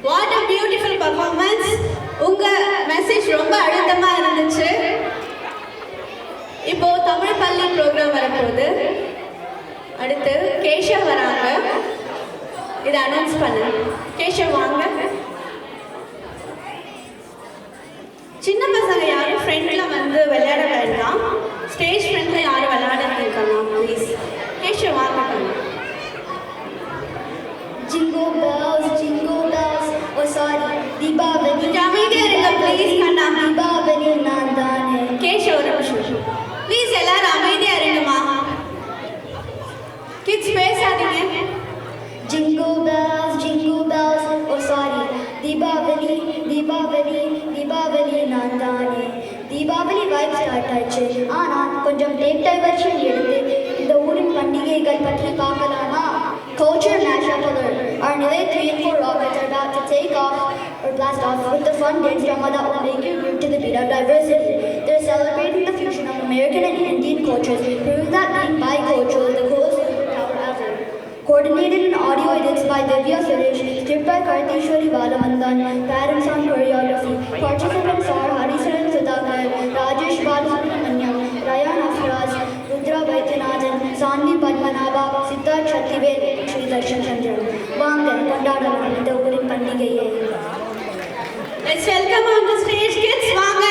What a beautiful performance. உங்க message ரொம்ப அழுத்தமா இருந்துச்சு. இப்போ தமிழ் பள்ளி ப்ரோக்ராம் வரப்போகுது. அடுத்து கேஷவ் வராங்க. இதை அனௌன்ஸ் பண்ணு. கேஷவ் வாங்க. சின்ன பசங்க யாரும் ஃப்ரெண்ட்ல வந்து விளையாட வேண்டாம். ஸ்டேஜ் ஃப்ரெண்ட்ல யாரும் விளையாட இருக்கலாம் ப்ளீஸ். கேஷவ் வாங்க. Jingle bells, oh sorry, Deepavali. அமைதியா இருங்க ப்ளீஸ். கண்ணா Deepavali நான் தானே. கேஷவ் ஒரு நிமிஷம் ப்ளீஸ். எல்லாரும் அமைதியா இருங்கம்மா. கிட்ஸ் பேசாதீங்க. Jingle bells, oh sorry, Deepavali நான் தானே. தீபாவளி வைப் ஸ்டார்ட் ஆச்சு. ஆனால் கொஞ்சம் டேக் டைவர்ஷன் எடுத்து இந்த ஊரின் பண்டிகைகள் பற்றி பார்க்கலாமா? Culture mashup alert. Our Nile 3 and 4 rockets are about to take off or blast off with the fun dance drama that will make you groove to the beat of diversity. They're celebrating the fusion of American and Indian cultures, proving that being bicultural is the coolest superpower ever. Coordinated and audio edits by Divya Suresh, script by Karthishwari Valavandan, parents on choreography. Participants are Harisaran Sudhakar, Rajesh Balasubramanyam, Ryan Afraz, Rudra Vaidyanathan, Sandhi Padmanabha, Siddharth Shattivel, Sri Darshan Chandran. வாங்க கொண்டாடலாம் இந்த ஊரின் பண்டிகையை. Let's welcome on the stage kids. வாங்க.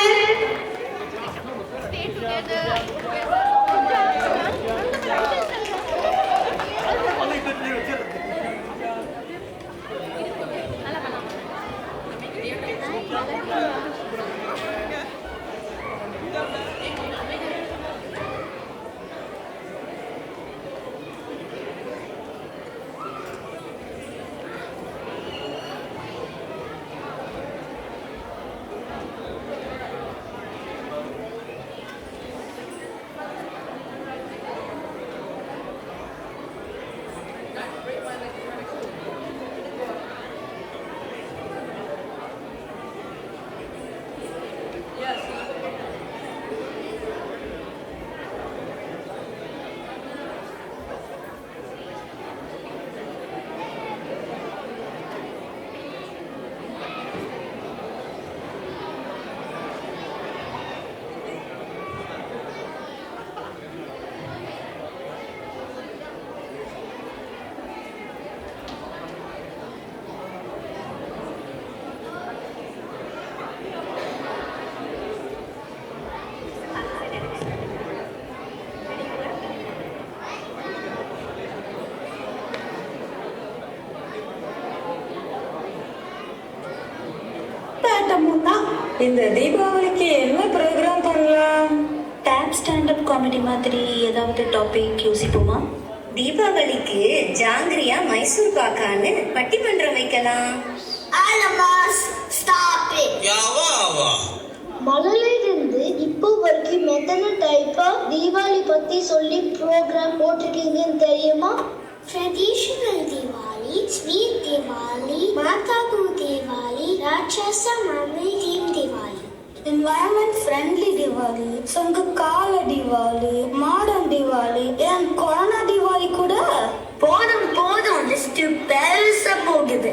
இந்த தீபாவளிக்கு என்ன program பண்ணலாம்? டேப் ஸ்டாண்டப் காமெடி மாதிரி ஏதாவது டாபிக் யோசிப்போமா? தீபாவளிக்கு ஜாங்கிரியா மைசூர் பாக்கான்னு பட்டிமன்றம் வைக்கலாம். மலையிலிருந்து இப்போ வரைக்கும் எத்தனை டைப்பா தீபாவளி பத்தி சொல்லி ப்ரோக்ராம் போட்டிருக்கீங்கன்னு தெரியுமா? ட்ரெடிஷனல் தீபாவளி, ஸ்வீட் தீபாவளி, மாதாபூ தீபாவளி, ராட்சச mummy theme Deepavali, environment friendly Deepavali, சங்க கால தீபாவளி, மாடர்ன் தீபாவளி, ஏன் கொரோனா தீபாவளி கூட. போதும் லிஸ்ட் பெருசா போகுது.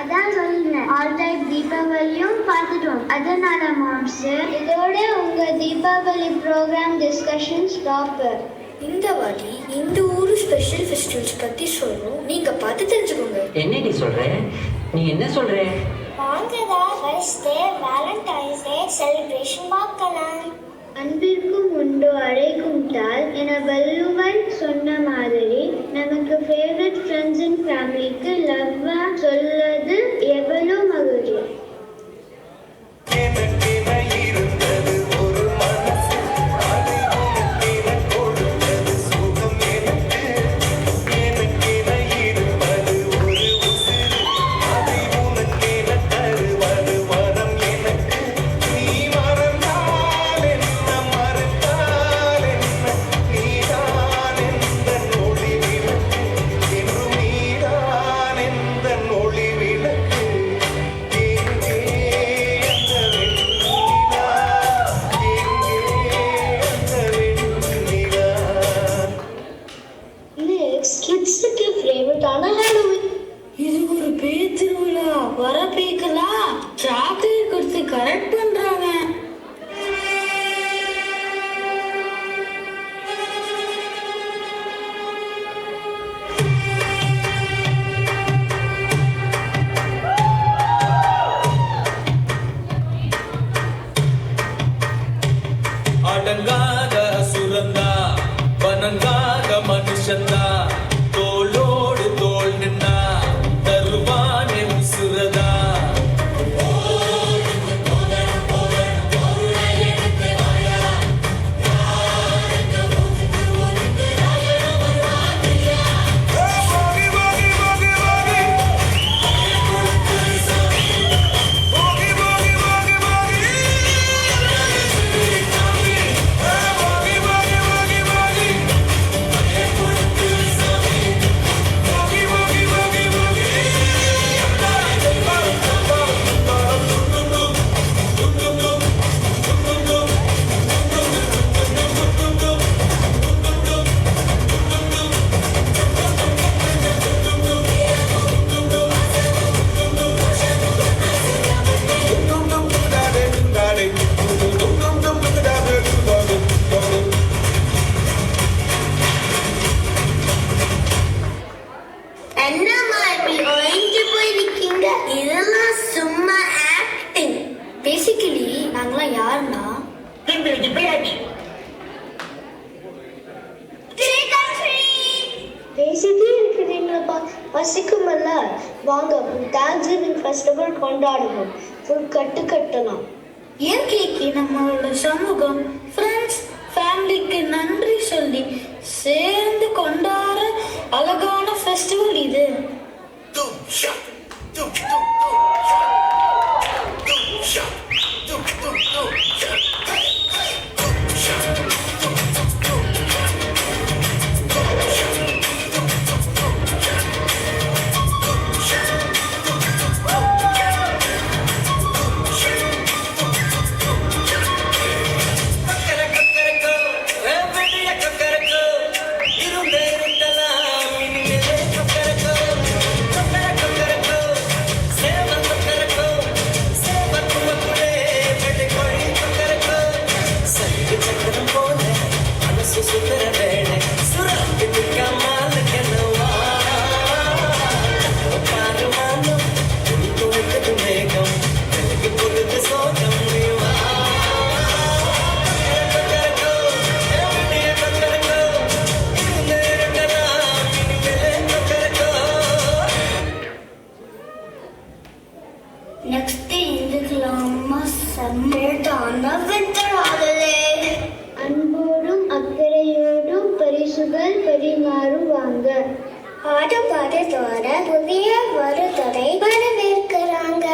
அதான் சொல்லுங்க, ஆல் டைப் தீபாவளியும் பார்த்துட்டோம். அதனால மாம்ஸ் இதோட உங்க தீபாவளி ப்ரோக்ராம் டிஸ்கஷன் ஸ்டாப். இந்த வாட்டி இந்த ஊரு ஸ்பெஷல் ஃபெஸ்டிவல்ஸ் பத்தி சொல்றோம், நீங்க பார்த்து தெரிஞ்சுக்கோங்க. என்ன நீ சொல்ற? நீ என்ன சொல்ற? வாங்கடா, first day Valentine's day celebration பார்க்கலாம். அன்பிற்கும் உண்டோ அழைக்கும் தாள் என வள்ளுவன் சொன்ன மாதிரி நமக்கு ஃபேவரட் ஃப்ரெண்ட்ஸ் அண்ட் ஃபேமிலிக்கு லவ்வா சொல்லது எவ்வளோ மகிழ்ச்சி. தேங்க்ஸ்கிவிங் ஃபெஸ்டிவல் கொண்டாடுவோம். ஒரு கட்டு கட்டலாம். இயற்கைக்கு நம்மளோட சமூகம், ஃப்ரெண்ட்ஸ், ஃபேமிலிக்கு நன்றி சொல்லி சேர்ந்து கொண்டாட அழகான ஃபெஸ்டிவல் இது. Next இந்துக்கலாமா சம்மேட்டான winter holiday. அன்போடும் அக்கறையோடும் பரிசுகள் பரிமாறுவாங்க. ஆட்டம் பாடத்தோட புதிய வருடத்தை வரவேற்கிறாங்க.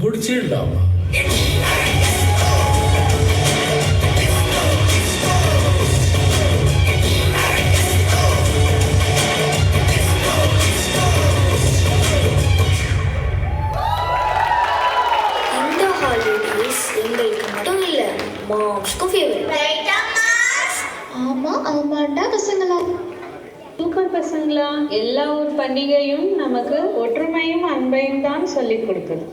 முடிச்சிடலாமா? இந்த ஹாலிடேஸ் எங்களுக்கு மட்டும் இல்ல, மாம்ஸ்க்கும் ஃபேவரட். ஆமாண்டா பசங்களா. சூப்பர் பசங்களா. எல்லா ஊர் பண்டிகையும் நமக்கு ஒற்றுமையும் அன்பையும் தான் சொல்லிக் கொடுக்குது.